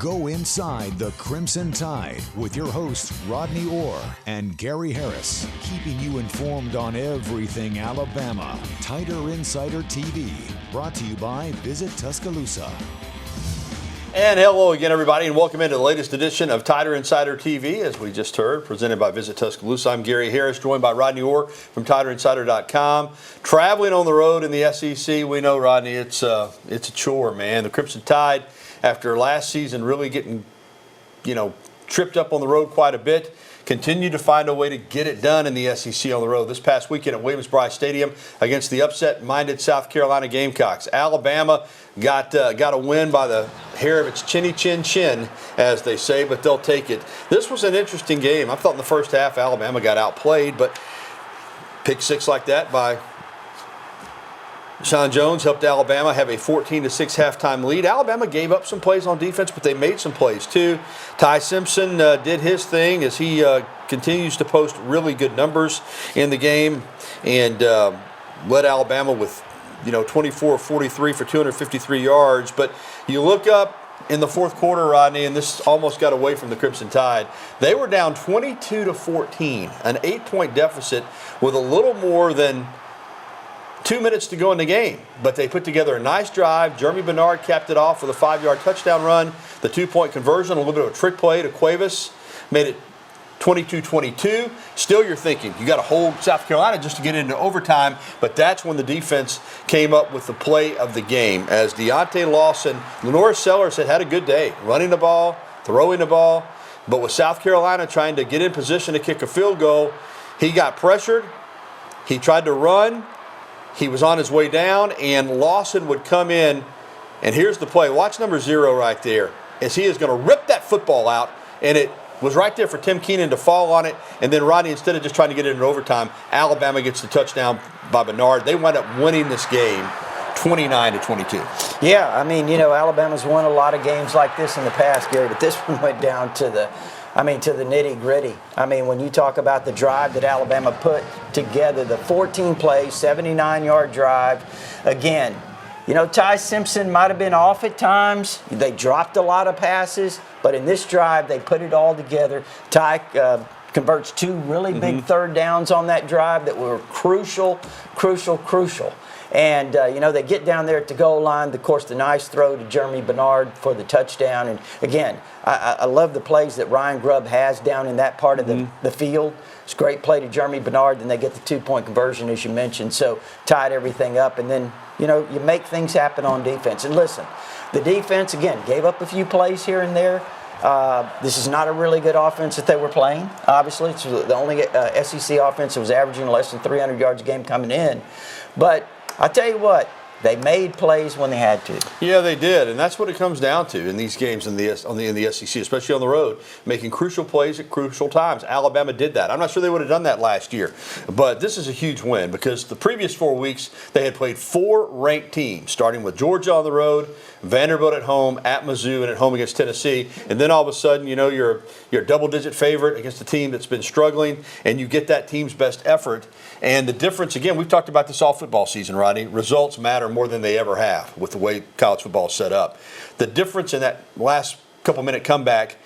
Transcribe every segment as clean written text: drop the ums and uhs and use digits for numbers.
Go inside the Crimson Tide with your hosts Rodney Orr and Gary Harris, keeping you informed on everything Alabama. Tider Insider TV, brought to you by Visit Tuscaloosa. And hello again, everybody, and welcome into the latest edition of Tider Insider TV, as we just heard, presented by Visit Tuscaloosa. I'm Gary Harris, joined by Rodney Orr from TiderInsider.com. Traveling on the road in the SEC, we know, Rodney, it's a chore, man. The Crimson Tide, after last season really getting, tripped up on the road quite a bit, continue to find a way to get it done in the SEC on the road. This past weekend at Williams-Brice Stadium against the upset-minded South Carolina Gamecocks. Alabama got a win by the hair of its chinny chin chin, as they say, but they'll take it. This was an interesting game. I thought in the first half Alabama got outplayed, but pick six like that by Sean Jones helped Alabama have a 14-6 halftime lead. Alabama gave up some plays on defense, but they made some plays too. Ty Simpson did his thing as he continues to post really good numbers in the game and led Alabama with 24-43 for 253 yards. But you look up in the fourth quarter, Rodney, and this almost got away from the Crimson Tide. They were down 22-14, an 8-point deficit with a little more than 2 minutes to go in the game, but they put together a nice drive. Germie Bernard capped it off with a 5-yard touchdown run. The 2-point conversion, a little bit of a trick play to Cuevas, made it 22-22. Still, you're thinking, you got to hold South Carolina just to get into overtime, but that's when the defense came up with the play of the game. As Deontay Lawson, Lenore Sellers had a good day, running the ball, throwing the ball, but with South Carolina trying to get in position to kick a field goal, he got pressured, he tried to run, he was on his way down, and Lawson would come in, and here's the play. Watch number 0 right there, as he is going to rip that football out, and it was right there for Tim Keenan to fall on it, and then Rodney, instead of just trying to get it in overtime, Alabama gets the touchdown by Bernard. They wind up winning this game 29-22. Yeah, Alabama's won a lot of games like this in the past, Gary, but this one went down to the nitty-gritty. When you talk about the drive that Alabama put together, the 14-play, 79-yard drive, again, Ty Simpson might have been off at times. They dropped a lot of passes, but in this drive, they put it all together. Ty converts 2 really big third downs on that drive that were crucial. And, they get down there at the goal line. Of course, the nice throw to Germie Bernard for the touchdown. And, again, I love the plays that Ryan Grubb has down in that part of the field. It's a great play to Germie Bernard. Then they get the 2-point conversion, as you mentioned. So tied everything up. And then, you make things happen on defense. And, listen, the defense, again, gave up a few plays here and there. This is not a really good offense that they were playing, obviously. It's the only SEC offense that was averaging less than 300 yards a game coming in. But I tell you what, they made plays when they had to. Yeah, they did, and that's what it comes down to in these games in the SEC, especially on the road, making crucial plays at crucial times. Alabama did that. I'm not sure they would have done that last year, but this is a huge win because the previous 4 weeks they had played 4 ranked teams, starting with Georgia on the road, Vanderbilt at home, at Mizzou, and at home against Tennessee. And then all of a sudden, you're a double-digit favorite against a team that's been struggling, and you get that team's best effort. And the difference, again, we've talked about this all football season, Rodney. Results matter more than they ever have with the way college football is set up. The difference in that last couple-minute comeback,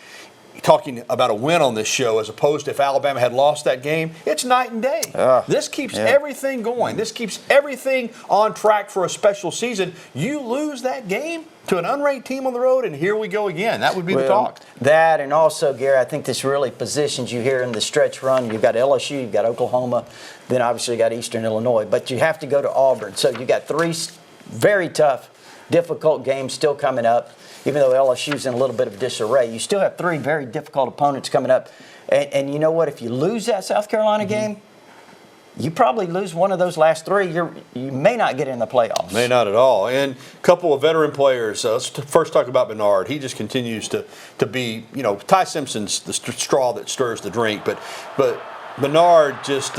talking about a win on this show as opposed to if Alabama had lost that game, it's night and day. This keeps everything going. This keeps everything on track for a special season. You lose that game to an unranked team on the road, and here we go again. That would be the talk. That, and also, Gary, I think this really positions you here in the stretch run. You've got LSU, you've got Oklahoma, then obviously you got Eastern Illinois, but you have to go to Auburn. So you got 3 very tough, difficult games still coming up. Even though LSU's in a little bit of disarray, you still have 3 very difficult opponents coming up. And you know what? If you lose that South Carolina game, you probably lose one of those last 3. You may not get in the playoffs. May not at all. And a couple of veteran players. Let's first talk about Bernard. He just continues to be, Ty Simpson's the straw that stirs the drink. But Bernard just,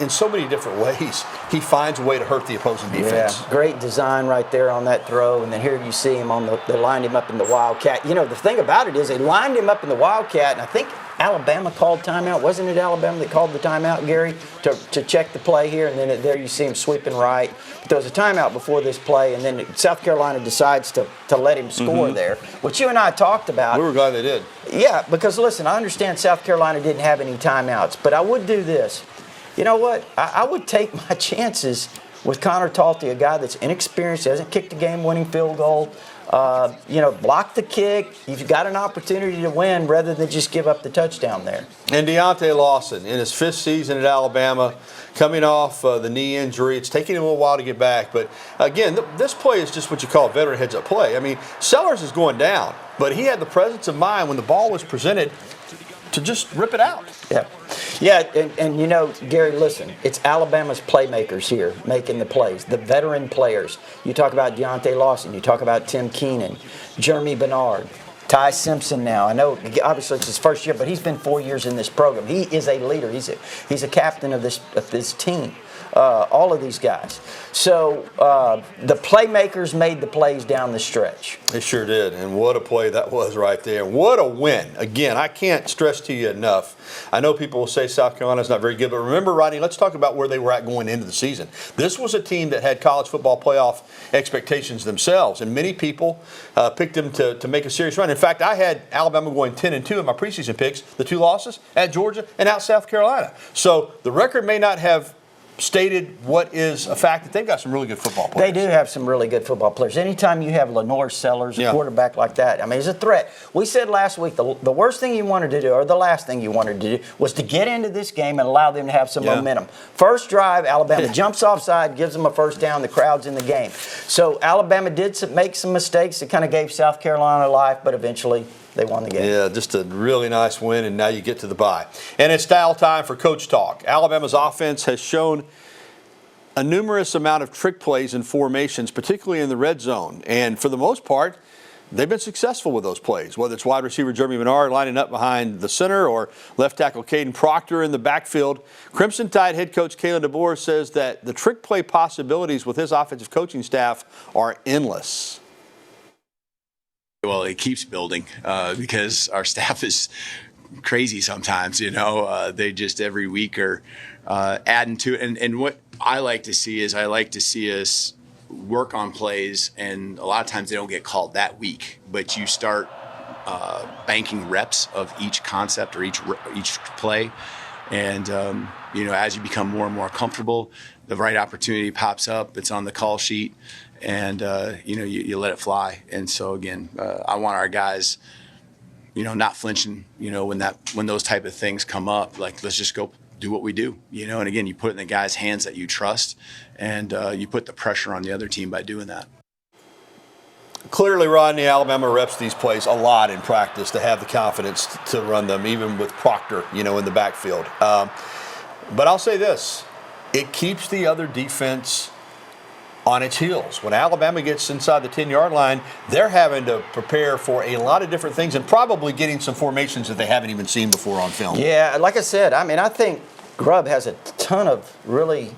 in so many different ways, he finds a way to hurt the opposing defense. Yeah, great design right there on that throw. And then here you see him they lined him up in the Wildcat. You know, the thing about it is they lined him up in the Wildcat, and I think Alabama called timeout. Wasn't it Alabama that called the timeout, Gary, to check the play here? And then there you see him sweeping right. But there was a timeout before this play, and then South Carolina decides to let him score there, which you and I talked about. We were glad they did. Yeah, because listen, I understand South Carolina didn't have any timeouts, but I would do this. You know what? I would take my chances with Connor Talty, a guy that's inexperienced, hasn't kicked a game-winning field goal. Block the kick. You've got an opportunity to win rather than just give up the touchdown there. And Deontay Lawson, in his 5th season at Alabama, coming off the knee injury. It's taking him a little while to get back. But, again, this play is just what you call a veteran heads-up play. I mean, Sellers is going down, but he had the presence of mind when the ball was presented to just rip it out. Yeah. Yeah, and you know, Gary, listen, it's Alabama's playmakers here making the plays, the veteran players. You talk about Deontay Lawson, you talk about Tim Keenan, Germie Bernard, Ty Simpson now. I know, obviously, it's his first year, but he's been 4 years in this program. He is a leader. He's a captain of this team. All of these guys. So the playmakers made the plays down the stretch. They sure did, and what a play that was right there. What a win. Again, I can't stress to you enough. I know people will say South Carolina's not very good, but remember, Rodney, let's talk about where they were at going into the season. This was a team that had college football playoff expectations themselves, and many people picked them to make a serious run. In fact, I had Alabama going 10-2 in my preseason picks, the 2 losses at Georgia and out South Carolina. So the record may not have stated what is a fact that they've got some really good football players. They do have some really good football players. Anytime you have Lenore Sellers, a quarterback like that, I mean, it's a threat. We said last week the worst thing you wanted to do, or the last thing you wanted to do, was to get into this game and allow them to have some momentum. First drive, Alabama jumps offside, gives them a first down, the crowd's in the game. So Alabama did make some mistakes that kind of gave South Carolina life, but eventually they won the game. Yeah, just a really nice win, and now you get to the bye. And it's style time for Coach Talk. Alabama's offense has shown a numerous amount of trick plays and formations, particularly in the red zone. And for the most part, they've been successful with those plays, whether it's wide receiver Germie Bernard lining up behind the center or left tackle Caden Proctor in the backfield. Crimson Tide head coach Kalen DeBoer says that the trick play possibilities with his offensive coaching staff are endless. Well, it keeps building because our staff is crazy sometimes, they just every week are adding to it. And what I like to see is us work on plays, and a lot of times they don't get called that week, but you start banking reps of each concept or each play. And, as you become more and more comfortable, the right opportunity pops up. It's on the call sheet. And, you let it fly. And so, again, I want our guys, not flinching, when those type of things come up. Like, let's just go do what we do, And, again, you put it in the guys' hands that you trust, and you put the pressure on the other team by doing that. Clearly, Rodney, Alabama reps these plays a lot in practice to have the confidence to run them, even with Proctor, in the backfield. But I'll say this. It keeps the other defense on its heels. When Alabama gets inside the 10-yard line, they're having to prepare for a lot of different things and probably getting some formations that they haven't even seen before on film. Yeah, like I said, I think Grubb has a ton of really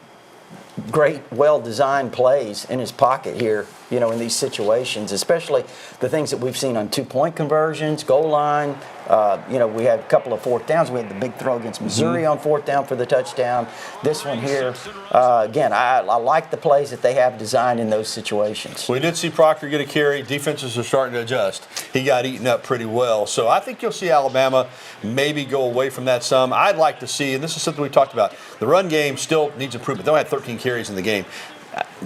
great, well-designed plays in his pocket here, in these situations, especially the things that we've seen on two-point conversions, goal line. We had a couple of fourth downs. We had the big throw against Missouri on fourth down for the touchdown. This one here, again, I like the plays that they have designed in those situations. We did see Proctor get a carry. Defenses are starting to adjust. He got eaten up pretty well. So I think you'll see Alabama maybe go away from that some. I'd like to see, and this is something we talked about, the run game still needs improvement. They only had 13 carries in the game.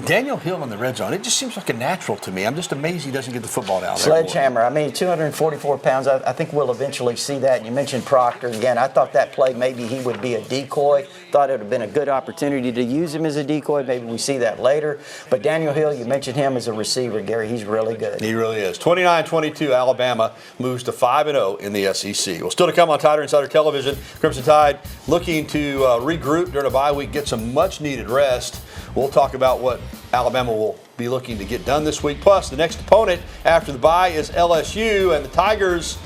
Daniel Hill in the red zone, it just seems like a natural to me. I'm just amazed he doesn't get the football down there. Sledgehammer. 244 pounds. I think we'll eventually see that. And you mentioned Proctor. Again, I thought that play maybe he would be a decoy. Thought it would have been a good opportunity to use him as a decoy. Maybe we see that later. But Daniel Hill, you mentioned him as a receiver. Gary, he's really good. He really is. 29-22, Alabama moves to 5-0 in the SEC. Well, still to come on Tider Insider Television, Crimson Tide looking to regroup during a bye week, get some much-needed rest. We'll talk about what Alabama will be looking to get done this week. Plus, the next opponent after the bye is LSU, and the Tigers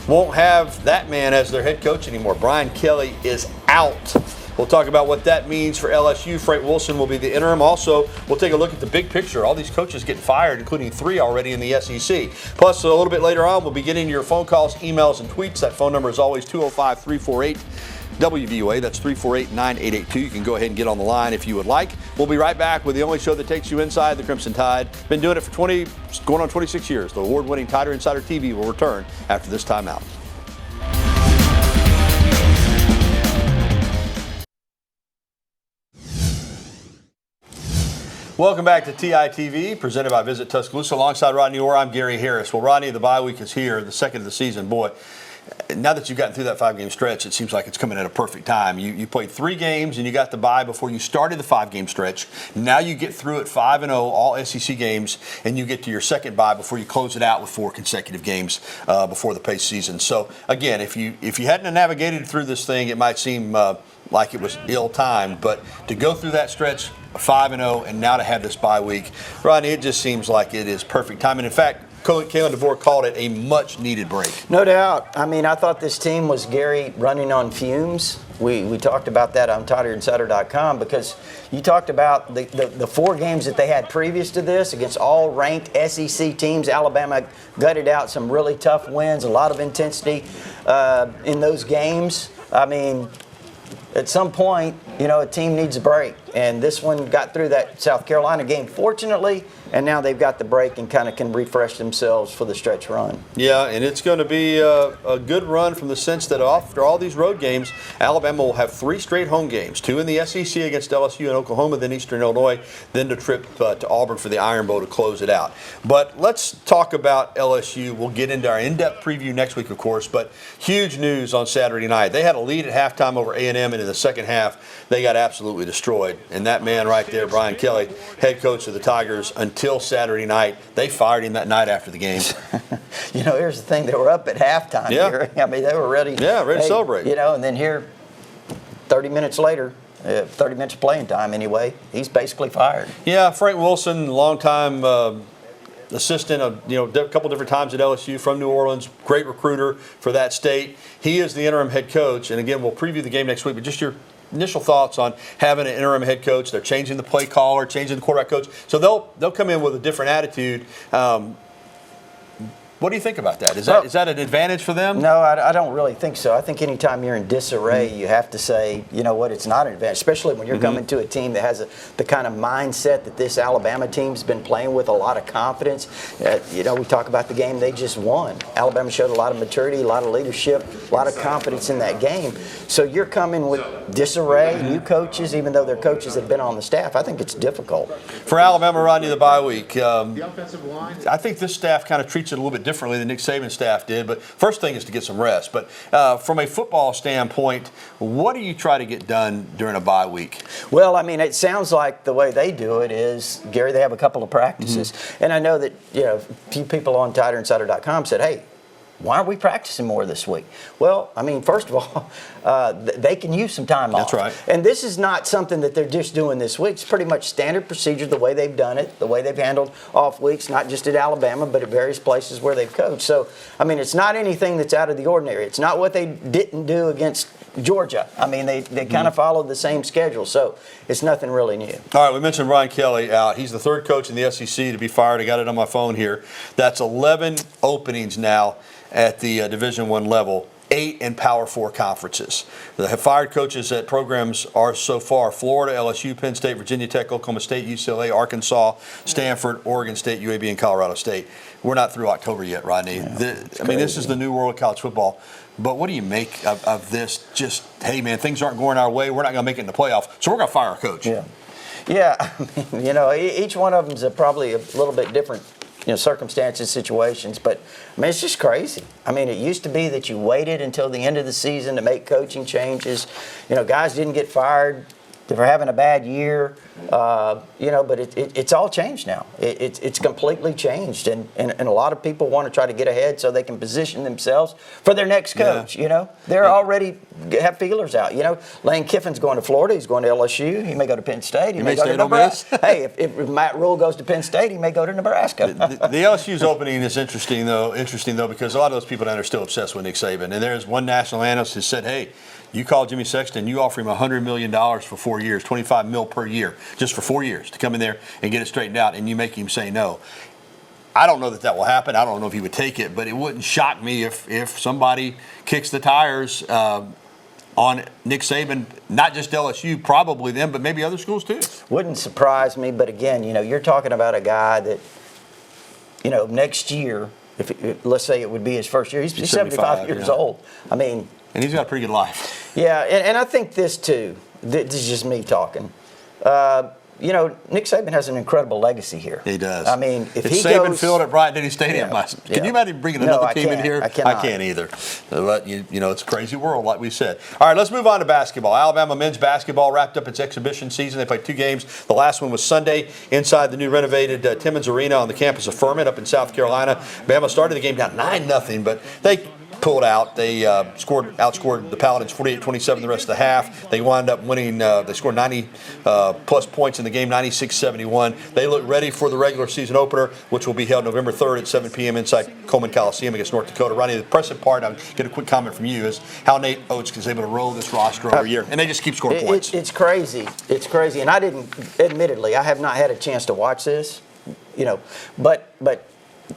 won't have that man as their head coach anymore. Brian Kelly is out. We'll talk about what that means for LSU. Frank Wilson will be the interim. Also, we'll take a look at the big picture. All these coaches getting fired, including 3 already in the SEC. Plus, a little bit later on, we'll be getting your phone calls, emails, and tweets. That phone number is always 205-348-WVOA. That's 348-9882. You can go ahead and get on the line if you would like. We'll be right back with the only show that takes you inside the Crimson Tide. Been doing it for going on 26 years. The award-winning Tider Insider TV will return after this timeout. Welcome back to TITV, presented by Visit Tuscaloosa. Alongside Rodney Orr, I'm Gary Harris. Well, Rodney, the bye week is here, the second of the season. Boy, now that you've gotten through that 5-game stretch, it seems like it's coming at a perfect time. You played 3 games and you got the bye before you started the 5-game stretch. Now you get through it 5-0, all SEC games, and you get to your second bye before you close it out with 4 consecutive games before the pace season. So again, if you hadn't navigated through this thing, it might seem like it was ill-timed, but to go through that stretch 5-0 and now to have this bye week, Rodney, it just seems like it is perfect time. And in fact, Kalen DeBoer called it a much-needed break. No doubt. I mean, I thought this team was, Gary, running on fumes. We talked about that on TiderInsider.com because you talked about the 4 games that they had previous to this against all ranked SEC teams. Alabama gutted out some really tough wins, a lot of intensity in those games. I mean, at some point, a team needs a break. And this one got through that South Carolina game, fortunately, and now they've got the break and kind of can refresh themselves for the stretch run. Yeah, and it's going to be a good run from the sense that after all these road games, Alabama will have 3 straight home games, 2 in the SEC against LSU and Oklahoma, then Eastern Illinois, then the trip to Auburn for the Iron Bowl to close it out. But let's talk about LSU. We'll get into our in-depth preview next week, of course, but huge news on Saturday night. They had a lead at halftime over A&M, and in the second half, they got absolutely destroyed. And that man right there, Brian Kelly, head coach of the Tigers, until Saturday night, they fired him that night after the game. Here's the thing. They were up at halftime. Yeah. I mean, they were ready. Yeah, ready to celebrate. And then here, 30 minutes later, 30 minutes of playing time anyway, he's basically fired. Yeah, Frank Wilson, longtime assistant, a couple different times at LSU from New Orleans, great recruiter for that state. He is the interim head coach, and again, we'll preview the game next week, but just your initial thoughts on having an interim head coach. They're changing the play caller, changing the quarterback coach, so they'll come in with a different attitude. What do you think about that? Is that an advantage for them? No, I don't really think so. I think anytime you're in disarray, you have to say, it's not an advantage, especially when you're coming to a team that has the kind of mindset that this Alabama team's been playing with, a lot of confidence. We talk about the game they just won. Alabama showed a lot of maturity, a lot of leadership, a lot of confidence in that game. So you're coming with disarray, new coaches, even though their coaches have been on the staff. I think it's difficult. For Alabama, Rodney, the bye week, the offensive line, I think this staff kind of treats it a little bit differently than Nick Saban's staff did. But first thing is to get some rest. But from a football standpoint, what do you try to get done during a bye week? Well, I mean, it sounds like the way they do it is, Gary, they have a couple of practices. And I know that, a few people on TiderInsider.com said, hey, why aren't we practicing more this week? Well, I mean, first of all, they can use some time off. That's right. And this is not something that they're just doing this week. It's pretty much standard procedure, the way they've done it, the way they've handled off weeks, not just at Alabama, but at various places where they've coached. So, I mean, it's not anything that's out of the ordinary. It's not what they didn't do against Georgia. I mean, they kind of followed the same schedule, so it's nothing really new. All right, we mentioned Brian Kelly out. He's the 3rd coach in the SEC to be fired. I got it on my phone here. That's 11 openings now at the Division I level, 8 in Power 4 conferences. The fired coaches at programs are so far Florida, LSU, Penn State, Virginia Tech, Oklahoma State, UCLA, Arkansas, Stanford, Oregon State, UAB, and Colorado State. We're not through October yet, Rodney. Yeah, this is the new world of college football. But what do you make of this? Just, hey, man, things aren't going our way. We're not going to make it in the playoff, so we're going to fire our coach. Yeah, I mean, each one of them is probably a little bit different circumstances, situations, but I mean, it's just crazy. I mean, it used to be that you waited until the end of the season to make coaching changes. Guys didn't get fired for having a bad year, but it's all changed now. It's completely changed, and a lot of people want to try to get ahead so they can position themselves for their next coach. They're already have feelers out. Lane Kiffin's going to Florida. He's going to LSU. He may go to Penn State. He may go to Nebraska. Hey, if Matt Rule goes to Penn State, he may go to Nebraska. The LSU's opening is interesting though, because a lot of those people down there are still obsessed with Nick Saban, and there's one national analyst who said, hey, You call Jimmy Sexton, you offer him $100 million for 4 years, $25 million per year, just for 4 years to come in there and get it straightened out, and you make him say no. I don't know that will happen. I don't know if he would take it, but it wouldn't shock me if somebody kicks the tires on Nick Saban, not just LSU, probably them, but maybe other schools too. Wouldn't surprise me, but again, you're talking about a guy that, next year, if let's say it would be his first year, he's 75 years old. I mean, and he's got a pretty good life. Yeah, and I think this too. This is just me talking. Nick Saban has an incredible legacy here. He does. I mean, if it's he Saban goes, Field at Bryant-Denny Stadium. Can you imagine bringing another team in here? I cannot. I can't either. But it's a crazy world, like we said. All right, let's move on to basketball. Alabama men's basketball wrapped up its exhibition season. They played 2 games. The last one was Sunday inside the new renovated Timmons Arena on the campus of Furman up in South Carolina. Bama started the game down 9-0, but they pulled out. They outscored the Paladins 48-27 the rest of the half. They wound up winning. They scored 90 plus points in the game, 96-71. They look ready for the regular season opener, which will be held November 3rd at 7 p.m. inside Coleman Coliseum against North Dakota. Rodney, the impressive part, I'll get a quick comment from you, is how Nate Oates is able to roll this roster over a year, and they just keep scoring points. It's crazy. It's crazy, and admittedly, I have not had a chance to watch this, but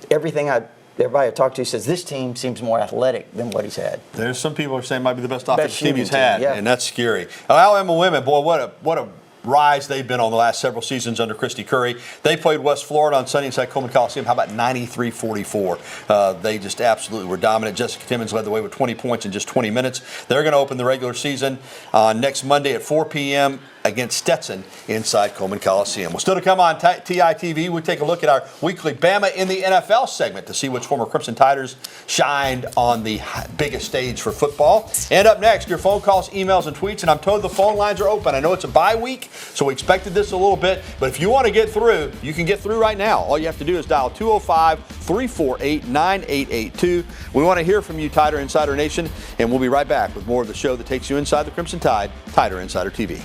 everybody I talked to says this team seems more athletic than what he's had. There's some people who are saying might be the best offensive team he's had, yeah. and that's scary. Alabama women, boy, what a rise they've been on the last several seasons under Christy Curry. They played West Florida on Sunday inside Coleman Coliseum. How about 93-44? They just absolutely were dominant. Jessica Timmons led the way with 20 points in just 20 minutes. They're going to open the regular season next Monday at 4 p.m. against Stetson inside Coleman Coliseum. Well, still to come on TITV, we take a look at our weekly Bama in the NFL segment to see which former Crimson Tiders shined on the biggest stage for football. And up next, your phone calls, emails, and tweets. And I'm told the phone lines are open. I know it's a bye week, so we expected this a little bit. But if you want to get through, you can get through right now. All you have to do is dial 205-348-9882. We want to hear from you, Tider Insider Nation, and we'll be right back with more of the show that takes you inside the Crimson Tide, Tider Insider TV.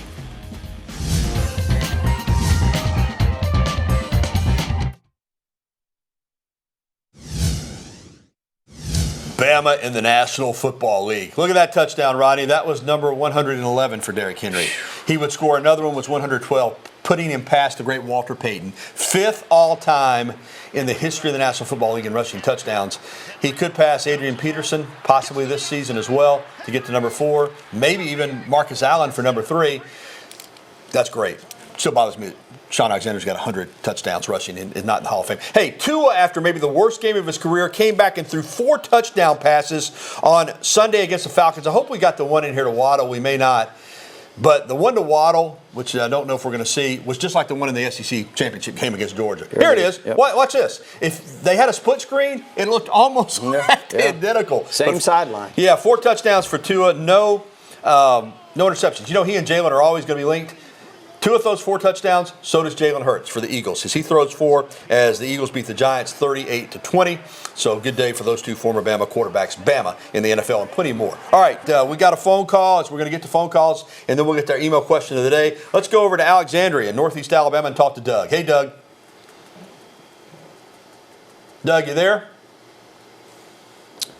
Bama in the National Football League. Look at that touchdown, Rodney. That was number 111 for Derrick Henry. He would score another one, was 112, putting him past the great Walter Payton. 5th all-time in the history of the National Football League in rushing touchdowns. He could pass Adrian Peterson, possibly this season as well, to get to number 4. Maybe even Marcus Allen for number 3. That's great. Still bothers me that Sean Alexander's got 100 touchdowns rushing and not in the Hall of Fame. Hey, Tua, after maybe the worst game of his career, came back and threw 4 touchdown passes on Sunday against the Falcons. I hope we got the one in here to Waddle. We may not. But the one to Waddle, which I don't know if we're going to see, was just like the one in the SEC championship game against Georgia. Here it is. Yep. Watch this. If they had a split screen, it looked almost identical. Same sideline. Yeah, 4 touchdowns for Tua. No interceptions. He and Jalen are always going to be linked. 2 of those 4 touchdowns, so does Jalen Hurts for the Eagles, as he throws 4 as the Eagles beat the Giants 38-20. So good day for those 2 former Bama quarterbacks, Bama in the NFL, and plenty more. All right, we got a phone call. We're going to get to phone calls, and then we'll get to our email question of the day. Let's go over to Alexandria, Northeast Alabama, and talk to Doug. Hey, Doug. Doug, you there?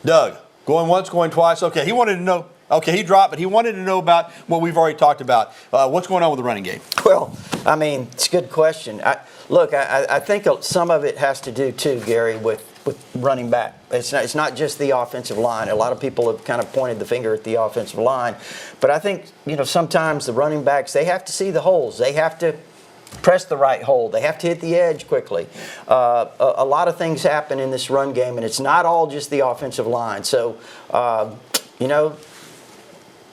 Doug, going once, going twice. Okay, he wanted to know. Okay, he dropped, but he wanted to know about what we've already talked about. What's going on with the running game? Well, I mean, it's a good question. I think some of it has to do, too, Gary, with running back. It's not just the offensive line. A lot of people have kind of pointed the finger at the offensive line. But I think, sometimes the running backs, they have to see the holes. They have to press the right hole. They have to hit the edge quickly. A lot of things happen in this run game, and it's not all just the offensive line. So,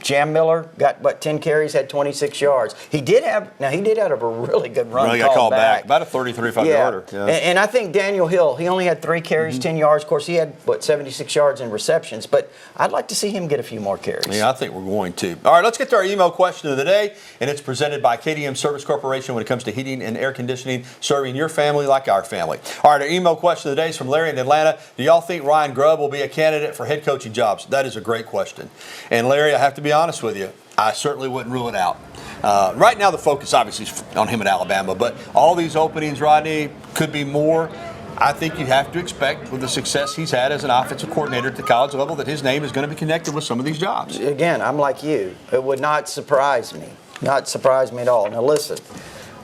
Jam Miller got 10 carries, had 26 yards. He did have a really good run. Really got called back. About a 35 yarder. Yeah. And I think Daniel Hill, he only had 3 carries, 10 yards. Of course, he had 76 yards in receptions. But I'd like to see him get a few more carries. Yeah, I think we're going to. All right, let's get to our email question of the day, and it's presented by KDM Service Corporation when it comes to heating and air conditioning, serving your family like our family. All right, our email question of the day is from Larry in Atlanta. Do y'all think Ryan Grubb will be a candidate for head coaching jobs? That is a great question. And Larry, I have to be honest with you, I certainly wouldn't rule it out. Right now the focus obviously is on him at Alabama, but all these openings, Rodney, could be more. I think you have to expect, with the success he's had as an offensive coordinator at the college level, that his name is going to be connected with some of these jobs. Again, I'm like you. It would not surprise me. Not surprise me at all. Now listen,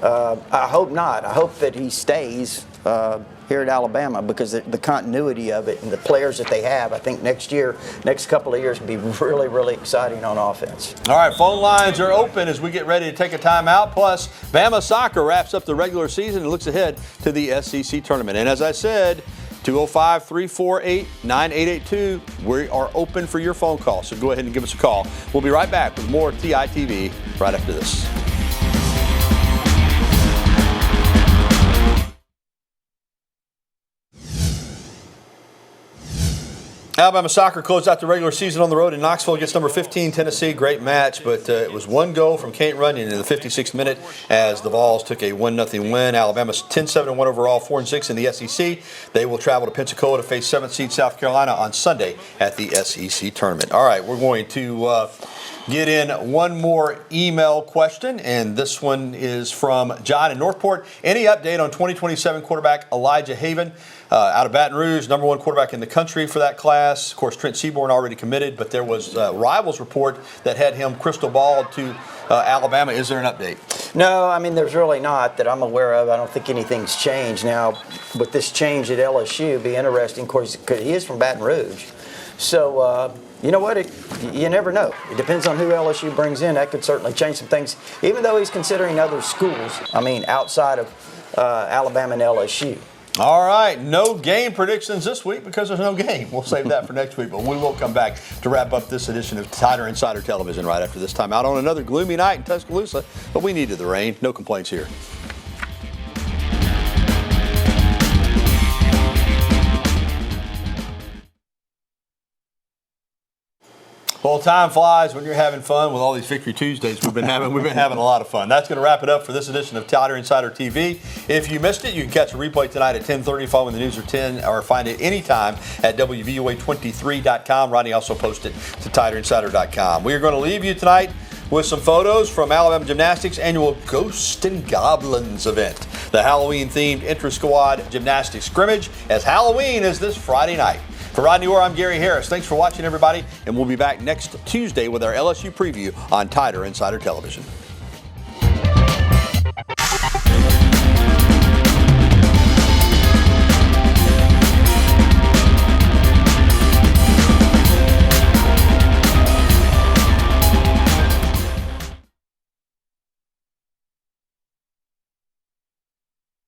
I hope not. I hope that he stays here at Alabama, because the continuity of it and the players that they have, I think next couple of years will be really, really exciting on offense. All right, phone lines are open as we get ready to take a timeout. Plus, Bama soccer wraps up the regular season and looks ahead to the SEC tournament. And as I said, 205-348-9882. We are open for your phone call, so go ahead and give us a call. We'll be right back with more TITV right after this. Alabama soccer closed out the regular season on the road in Knoxville against number 15 Tennessee. Great match, but it was one goal from Kate Runyon in the 56th minute as the Vols took a 1-0 win. Alabama's 10-7-1 overall, 4-6 in the SEC. They will travel to Pensacola to face 7th seed South Carolina on Sunday at the SEC tournament. All right, we're going to get in one more email question, and this one is from John in Northport. Any update on 2027 quarterback Elijah Haven? Out of Baton Rouge, number one quarterback in the country for that class. Of course, Trent Seaborn already committed, but there was a Rivals report that had him crystal balled to Alabama. Is there an update? No, I mean, there's really not that I'm aware of. I don't think anything's changed. Now, with this change at LSU, it'd be interesting, of course, because he is from Baton Rouge. So, you know what? You never know. It depends on who LSU brings in. That could certainly change some things, even though he's considering other schools, I mean, outside of Alabama and LSU. All right, no game predictions this week because there's no game. We'll save that for next week, but we will come back to wrap up this edition of Tider Insider Television right after this time out on another gloomy night in Tuscaloosa, but we needed the rain. No complaints here. Well, time flies when you're having fun with all these Victory Tuesdays we've been having. We've been having a lot of fun. That's going to wrap it up for this edition of Tider Insider TV. If you missed it, you can catch a replay tonight at 10:30 following the news or 10, or find it anytime at WVOA23.com. Rodney also posted to TiderInsider.com. We are going to leave you tonight with some photos from Alabama Gymnastics' annual Ghosts and Goblins event. The Halloween-themed intra-squad gymnastics scrimmage, as Halloween is this Friday night. For Rodney Orr, I'm Gary Harris. Thanks for watching, everybody, and we'll be back next Tuesday with our LSU preview on Tider Insider Television.